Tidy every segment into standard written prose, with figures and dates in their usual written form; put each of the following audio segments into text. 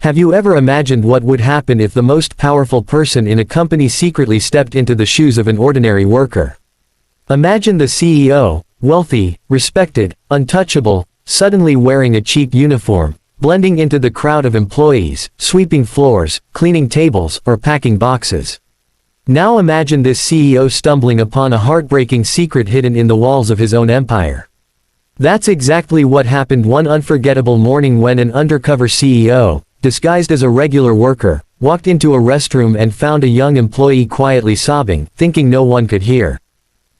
Have you ever imagined what would happen if the most powerful person in a company secretly stepped into the shoes of an ordinary worker? Imagine the CEO, wealthy, respected, untouchable, suddenly wearing a cheap uniform, blending into the crowd of employees, sweeping floors, cleaning tables, or packing boxes. Now imagine this CEO stumbling upon a heartbreaking secret hidden in the walls of his own empire. That's exactly what happened one unforgettable morning when an undercover CEO, disguised as a regular worker, walked into a restroom and found a young employee quietly sobbing, thinking no one could hear.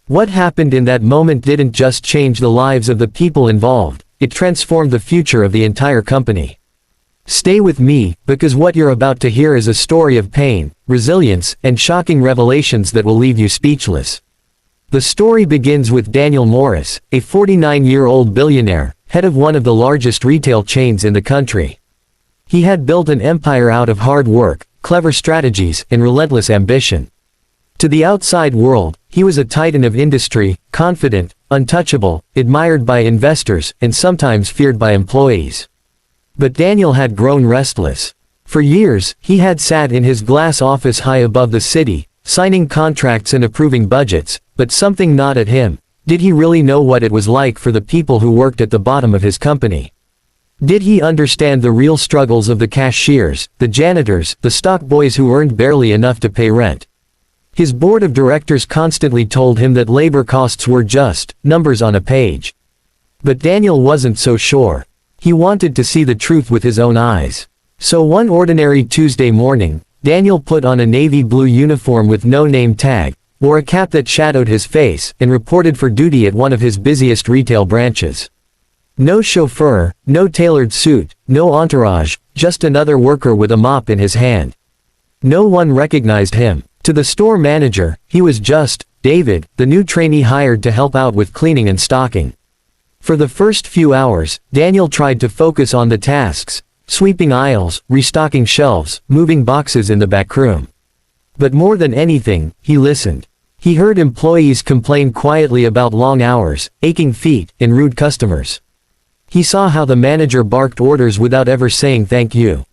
What happened in that moment didn't just change the lives of the people involved, it transformed the future of the entire company. Stay with me, because what you're about to hear is a story of pain, resilience, and shocking revelations that will leave you speechless. The story begins with Daniel Morris, a 49-year-old billionaire, head of one of the largest retail chains in the country. He had built an empire out of hard work, clever strategies, and relentless ambition. To the outside world, he was a titan of industry, confident, untouchable, admired by investors, and sometimes feared by employees. But Daniel had grown restless. For years, he had sat in his glass office high above the city, signing contracts and approving budgets, but something gnawed at him. Did he really know what it was like for the people who worked at the bottom of his company? Did he understand the real struggles of the cashiers, the janitors, the stock boys who earned barely enough to pay rent? His board of directors constantly told him that labor costs were just numbers on a page. But Daniel wasn't so sure. He wanted to see the truth with his own eyes. So one ordinary Tuesday morning, Daniel put on a navy blue uniform with no name tag, wore a cap that shadowed his face, and reported for duty at one of his busiest retail branches. No chauffeur, no tailored suit, no entourage, just another worker with a mop in his hand. No one recognized him. To the store manager, he was just David, the new trainee hired to help out with cleaning and stocking. For the first few hours, Daniel tried to focus on the tasks, sweeping aisles, restocking shelves, moving boxes in the back room. But more than anything, he listened. He heard employees complain quietly about long hours, aching feet, and rude customers. He saw how the manager barked orders without ever saying thank you.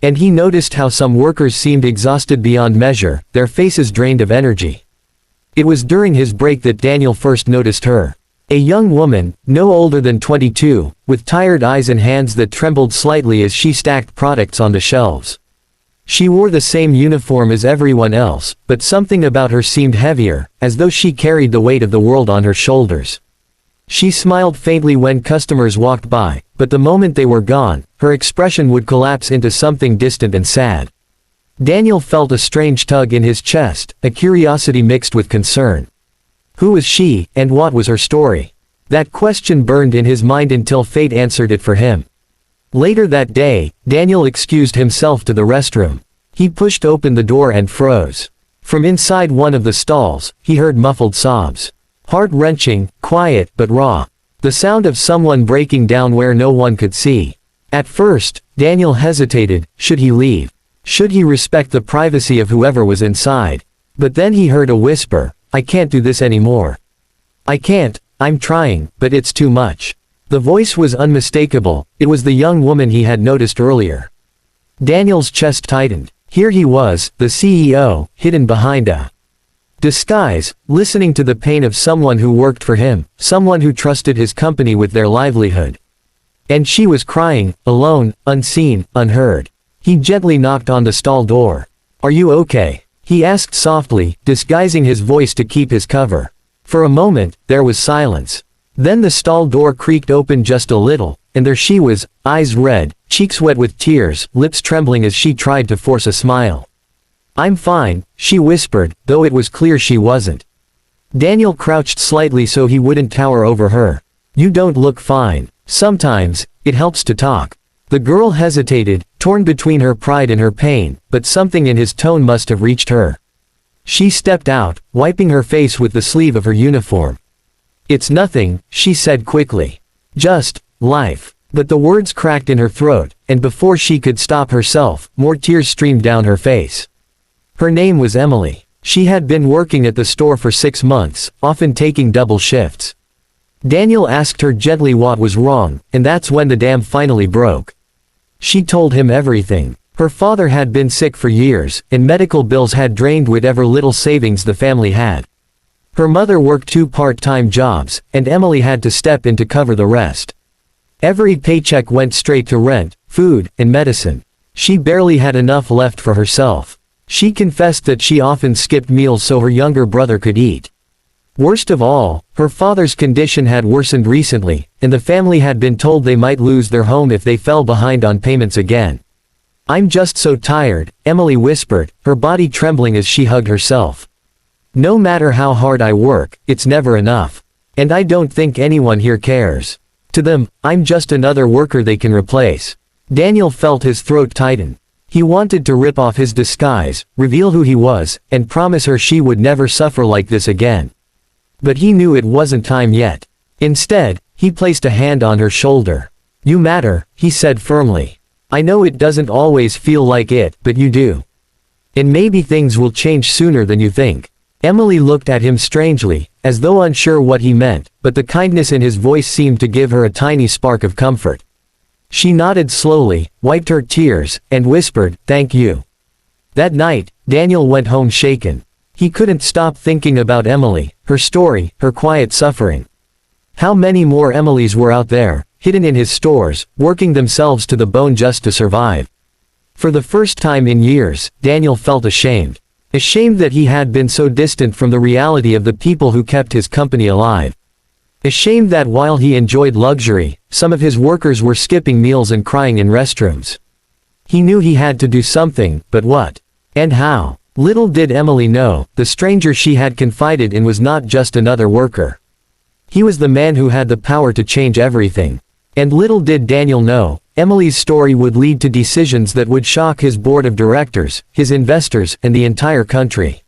And he noticed how some workers seemed exhausted beyond measure, their faces drained of energy. It was during his break that Daniel first noticed her. A young woman, no older than 22, with tired eyes and hands that trembled slightly as she stacked products on the shelves. She wore the same uniform as everyone else, but something about her seemed heavier, as though she carried the weight of the world on her shoulders. She smiled faintly when customers walked by, but the moment they were gone, her expression would collapse into something distant and sad. Daniel felt a strange tug in his chest, a curiosity mixed with concern. Who was she, and what was her story? That question burned in his mind until fate answered it for him. Later that day, Daniel excused himself to the restroom. He pushed open the door and froze. From inside one of the stalls, he heard muffled sobs. Heart-wrenching, quiet, but raw. The sound of someone breaking down where no one could see. At first, Daniel hesitated. Should he leave? Should he respect the privacy of whoever was inside? But then he heard a whisper, "I can't do this anymore. I can't, I'm trying, but it's too much." The voice was unmistakable. It was the young woman he had noticed earlier. Daniel's chest tightened. Here he was, the CEO, hidden behind a disguise, listening to the pain of someone who worked for him, someone who trusted his company with their livelihood. And she was crying, alone, unseen, unheard. He gently knocked on the stall door. "Are you okay?" he asked softly, disguising his voice to keep his cover. For a moment, there was silence. Then the stall door creaked open just a little, and there she was, eyes red, cheeks wet with tears, lips trembling as she tried to force a smile. "I'm fine," she whispered, though it was clear she wasn't. Daniel crouched slightly so he wouldn't tower over her. "You don't look fine. Sometimes, it helps to talk." The girl hesitated, torn between her pride and her pain, but something in his tone must have reached her. She stepped out, wiping her face with the sleeve of her uniform. "It's nothing," she said quickly. "Just life." But the words cracked in her throat, and before she could stop herself, more tears streamed down her face. Her name was Emily. She had been working at the store for 6 months, often taking double shifts. Daniel asked her gently what was wrong, and that's when the dam finally broke. She told him everything. Her father had been sick for years, and medical bills had drained whatever little savings the family had. Her mother worked 2 part-time jobs, and Emily had to step in to cover the rest. Every paycheck went straight to rent, food, and medicine. She barely had enough left for herself. She confessed that she often skipped meals so her younger brother could eat. Worst of all, her father's condition had worsened recently, and the family had been told they might lose their home if they fell behind on payments again. "I'm just so tired," Emily whispered, her body trembling as she hugged herself. "No matter how hard I work, it's never enough. And I don't think anyone here cares. To them, I'm just another worker they can replace." Daniel felt his throat tighten. He wanted to rip off his disguise, reveal who he was, and promise her she would never suffer like this again. But he knew it wasn't time yet. Instead, he placed a hand on her shoulder. "You matter," he said firmly. "I know it doesn't always feel like it, but you do. And maybe things will change sooner than you think." Emily looked at him strangely, as though unsure what he meant, but the kindness in his voice seemed to give her a tiny spark of comfort. She nodded slowly, wiped her tears, and whispered, "Thank you." That night, Daniel went home shaken. He couldn't stop thinking about Emily, her story, her quiet suffering. How many more Emilys were out there, hidden in his stores, working themselves to the bone just to survive? For the first time in years, Daniel felt ashamed. Ashamed that he had been so distant from the reality of the people who kept his company alive. Ashamed that while he enjoyed luxury, some of his workers were skipping meals and crying in restrooms. He knew he had to do something, but what? And how? Little did Emily know, the stranger she had confided in was not just another worker. He was the man who had the power to change everything. And little did Daniel know, Emily's story would lead to decisions that would shock his board of directors, his investors, and the entire country.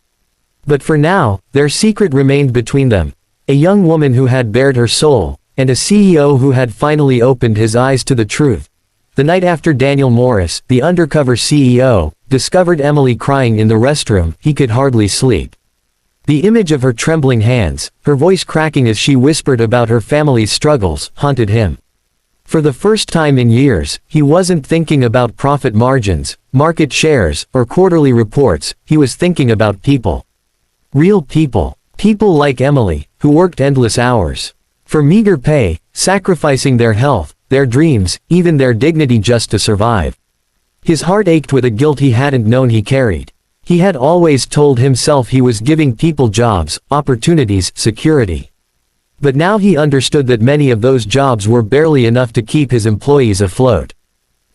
But for now, their secret remained between them. A young woman who had bared her soul, and a CEO who had finally opened his eyes to the truth. The night after Daniel Morris, the undercover CEO, discovered Emily crying in the restroom, he could hardly sleep. The image of her trembling hands, her voice cracking as she whispered about her family's struggles, haunted him. For the first time in years, he wasn't thinking about profit margins, market shares, or quarterly reports, he was thinking about people. Real people. People like Emily, who worked endless hours. For meager pay, sacrificing their health, their dreams, even their dignity just to survive. His heart ached with a guilt he hadn't known he carried. He had always told himself he was giving people jobs, opportunities, security. But now he understood that many of those jobs were barely enough to keep his employees afloat.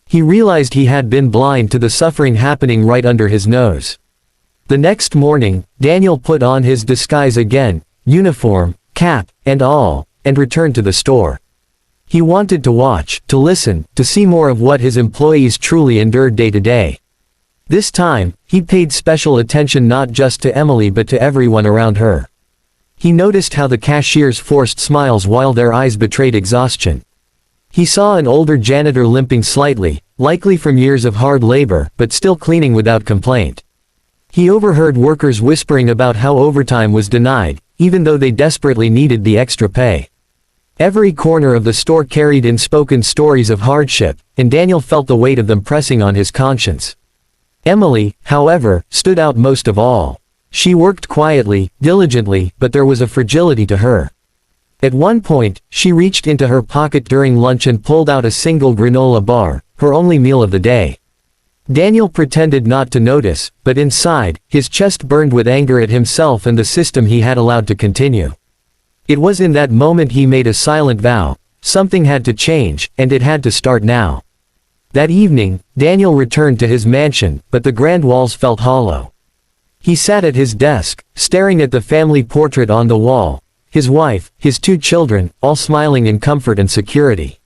He realized he had been blind to the suffering happening right under his nose. The next morning, Daniel put on his disguise again, uniform, cap, and all, and returned to the store. He wanted to watch, to listen, to see more of what his employees truly endured day to day. This time, he paid special attention not just to Emily but to everyone around her. He noticed how the cashiers forced smiles while their eyes betrayed exhaustion. He saw an older janitor limping slightly, likely from years of hard labor, but still cleaning without complaint. He overheard workers whispering about how overtime was denied, even though they desperately needed the extra pay. Every corner of the store carried unspoken stories of hardship, and Daniel felt the weight of them pressing on his conscience. Emily, however, stood out most of all. She worked quietly, diligently, but there was a fragility to her. At one point, she reached into her pocket during lunch and pulled out a single granola bar, her only meal of the day. Daniel pretended not to notice, but inside, his chest burned with anger at himself and the system he had allowed to continue. It was in that moment he made a silent vow. Something had to change, and it had to start now. That evening, Daniel returned to his mansion, but the grand walls felt hollow. He sat at his desk, staring at the family portrait on the wall, his wife, his 2 children, all smiling in comfort and security.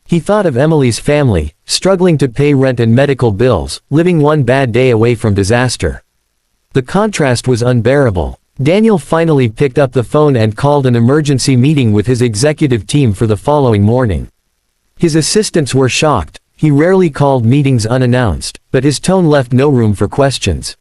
He thought of Emily's family, struggling to pay rent and medical bills, living one bad day away from disaster. The contrast was unbearable. Daniel finally picked up the phone and called an emergency meeting with his executive team for the following morning. His assistants were shocked. He rarely called meetings unannounced, but his tone left no room for questions.